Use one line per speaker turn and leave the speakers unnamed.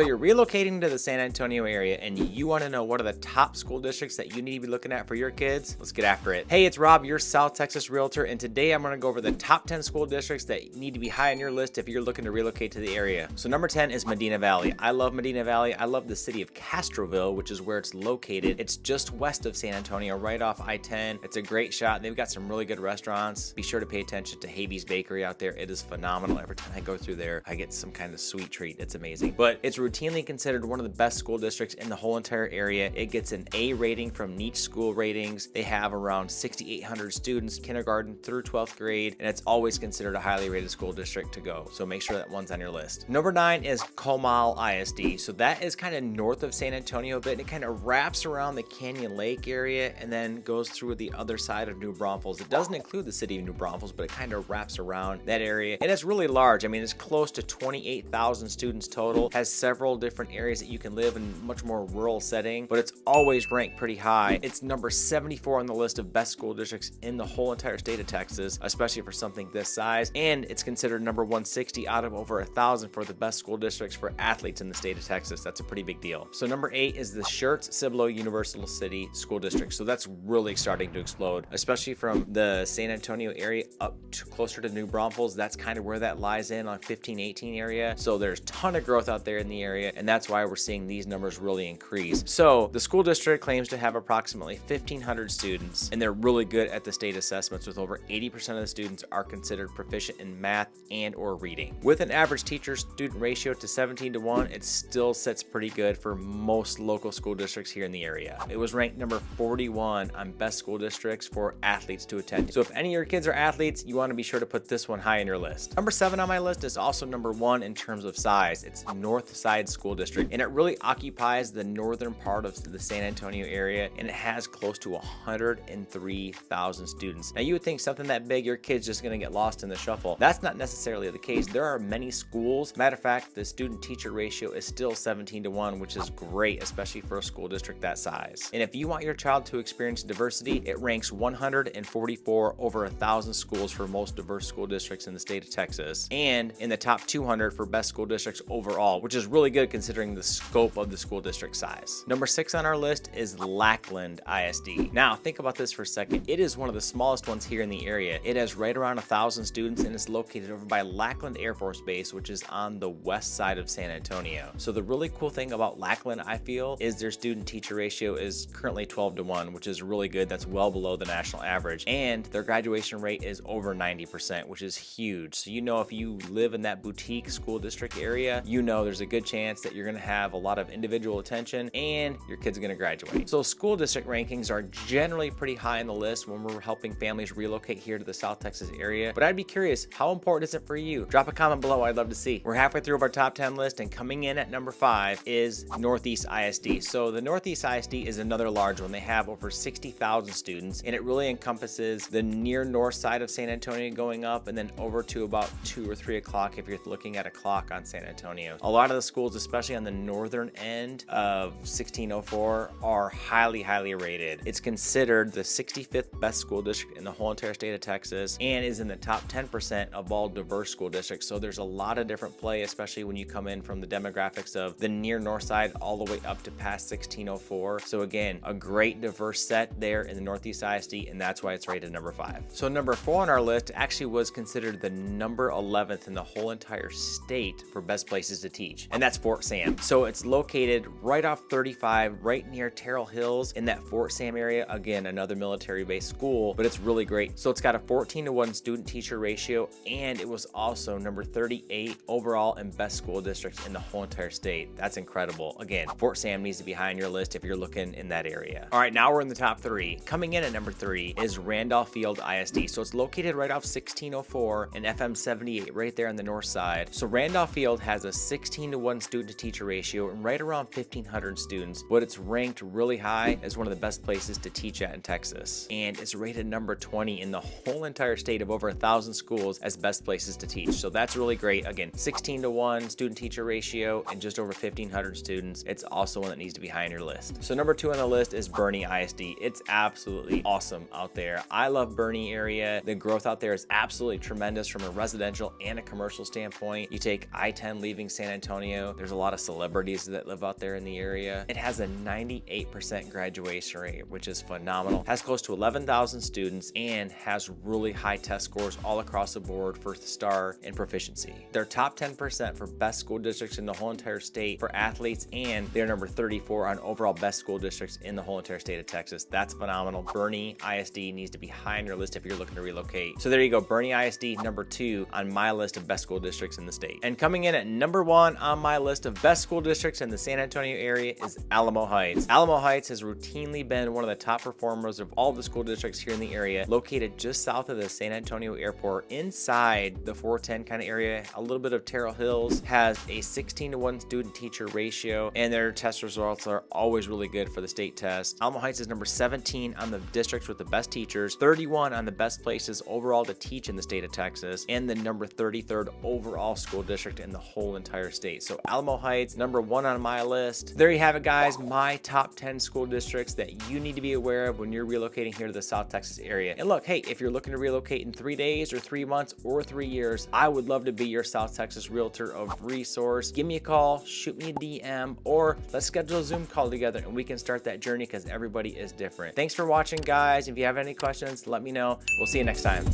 So you're relocating to the San Antonio area and you want to know what are the top school districts that you need to be looking at for your kids? Let's get after it. Hey, it's Rob, your South Texas realtor, and today I'm going to go over the top 10 school districts that need to be high on your list if you're looking to relocate to the area. So number 10 is Medina Valley. I love Medina Valley. I love the city of Castroville, which is where it's located. It's just west of San Antonio, right off I-10. It's a great shot. They've got some really good restaurants. Be sure to pay attention to Habee's Bakery out there. It is phenomenal. Every time I go through there, I get some kind of sweet treat. It's amazing. But it's routinely considered one of the best school districts in the whole entire area. It gets an A rating from Niche School Ratings. They have around 6,800 students, kindergarten through 12th grade, and it's always considered a highly rated school district to go. So make sure that one's on your list. Number 9 is Comal ISD. So that is kind of north of San Antonio a bit, and it kind of wraps around the Canyon Lake area and then goes through the other side of New Braunfels. It doesn't include the city of New Braunfels, but it kind of wraps around that area. And it's really large. I mean, it's close to 28,000 students total, has several different areas that you can live in, much more rural setting, but it's always ranked pretty high. It's number 74 on the list of best school districts in the whole entire state of Texas, especially for something this size, and it's considered number 160 out of over 1,000 for the best school districts for athletes in the state of Texas. That's a pretty big deal. So number 8 is the Schertz Cibolo Universal City School District. So that's really starting to explode, especially from the San Antonio area up to closer to New Braunfels. That's kind of where that lies in on 15-18 area. So there's a ton of growth out there in the area, and that's why we're seeing these numbers really increase. So the school district claims to have approximately 1,500 students, and they're really good at the state assessments, with over 80% of the students are considered proficient in math and or reading. With an average teacher-student ratio to 17-1, it still sits pretty good for most local school districts here in the area. It was ranked number 41 on best school districts for athletes to attend. So if any of your kids are athletes, you want to be sure to put this one high on your list. Number 7 on my list is also number 1 in terms of size. It's North Side School District, and it really occupies the northern part of the San Antonio area, and it has close to 103,000 students. Now you would think something that big, your kid's just going to get lost in the shuffle. That's not necessarily the case. There are many schools. Matter of fact, the student-teacher ratio is still 17-1, which is great, especially for a school district that size. And if you want your child to experience diversity, it ranks 144 over 1,000 schools for most diverse school districts in the state of Texas, and in the top 200 for best school districts overall, which is really good considering the scope of the school district size. Number 6 on our list is Lackland ISD. Now think about this for a second. It is one of the smallest ones here in the area. It has right around 1,000 students, and it's located over by Lackland Air Force Base, which is on the west side of San Antonio. So the really cool thing about Lackland, I feel, is their student-teacher ratio is currently 12-1, which is really good. That's well below the national average, and their graduation rate is over 90%, which is huge. So you know, if you live in that boutique school district area, you know there's a good chance that you're going to have a lot of individual attention and your kid's going to graduate. So school district rankings are generally pretty high on the list when we're helping families relocate here to the South Texas area, but I'd be curious, how important is it for you? Drop a comment below. I'd love to see. We're halfway through our top 10 list, and coming in at number 5 is Northeast ISD. So the Northeast ISD is another large one. They have over 60,000 students, and it really encompasses the near north side of San Antonio going up, and then over to about 2 or 3 o'clock if you're looking at a clock on San Antonio. A lot of the schools, especially on the northern end of 1604, are highly rated. It's considered the 65th best school district in the whole entire state of Texas, and is in the top 10% of all diverse school districts. So there's a lot of different play, especially when you come in from the demographics of the near north side all the way up to past 1604. So again, a great diverse set there in the Northeast ISD, and that's why it's rated number 5. So number 4 on our list actually was considered the number 11th in the whole entire state for best places to teach, and that's Fort Sam. So it's located right off 35, right near Terrell Hills in that Fort Sam area. Again, another military-based school, but it's really great. So it's got a 14-1 student-teacher ratio, and it was also number 38 overall in best school districts in the whole entire state. That's incredible. Again, Fort Sam needs to be high on your list if you're looking in that area. All right, now we're in the top 3. Coming in at number 3 is Randolph Field ISD. So it's located right off 1604 and FM 78 right there on the north side. So Randolph Field has a 16-1 student-to-teacher ratio and right around 1,500 students, but it's ranked really high as one of the best places to teach at in Texas. And it's rated number 20 in the whole entire state of over 1,000 schools as best places to teach. So that's really great. Again, 16-1 student-teacher ratio and just over 1,500 students. It's also one that needs to be high on your list. So number 2 on the list is Boerne ISD. It's absolutely awesome out there. I love Boerne area. The growth out there is absolutely tremendous from a residential and a commercial standpoint. You take I-10 leaving San Antonio Antonio. There's a lot of celebrities that live out there in the area. It has a 98% graduation rate, which is phenomenal. Has close to 11,000 students and has really high test scores all across the board for STAR and proficiency. They're top 10% for best school districts in the whole entire state for athletes, and they're number 34 on overall best school districts in the whole entire state of Texas. That's phenomenal. Bernie ISD needs to be high on your list if you're looking to relocate. So there you go, Bernie ISD number 2 on my list of best school districts in the state. And coming in at number 1 on my list of best school districts in the San Antonio area is Alamo Heights. Alamo Heights has routinely been one of the top performers of all the school districts here in the area, located just south of the San Antonio airport, inside the 410 kind of area, a little bit of Terrell Hills, has a 16-to-1 student-teacher ratio, and their test results are always really good for the state test. Alamo Heights is number 17 on the districts with the best teachers, 31 on the best places overall to teach in the state of Texas, and the number 33rd overall school district in the whole entire state. So Alamo Heights, number 1 on my list. There you have it, guys, my top 10 school districts that you need to be aware of when you're relocating here to the South Texas area. And look, hey, if you're looking to relocate in 3 days or 3 months or 3 years, I would love to be your South Texas realtor of resource. Give me a call, shoot me a DM, or let's schedule a Zoom call together and we can start that journey, because everybody is different. Thanks for watching, guys. If you have any questions, let me know. We'll see you next time.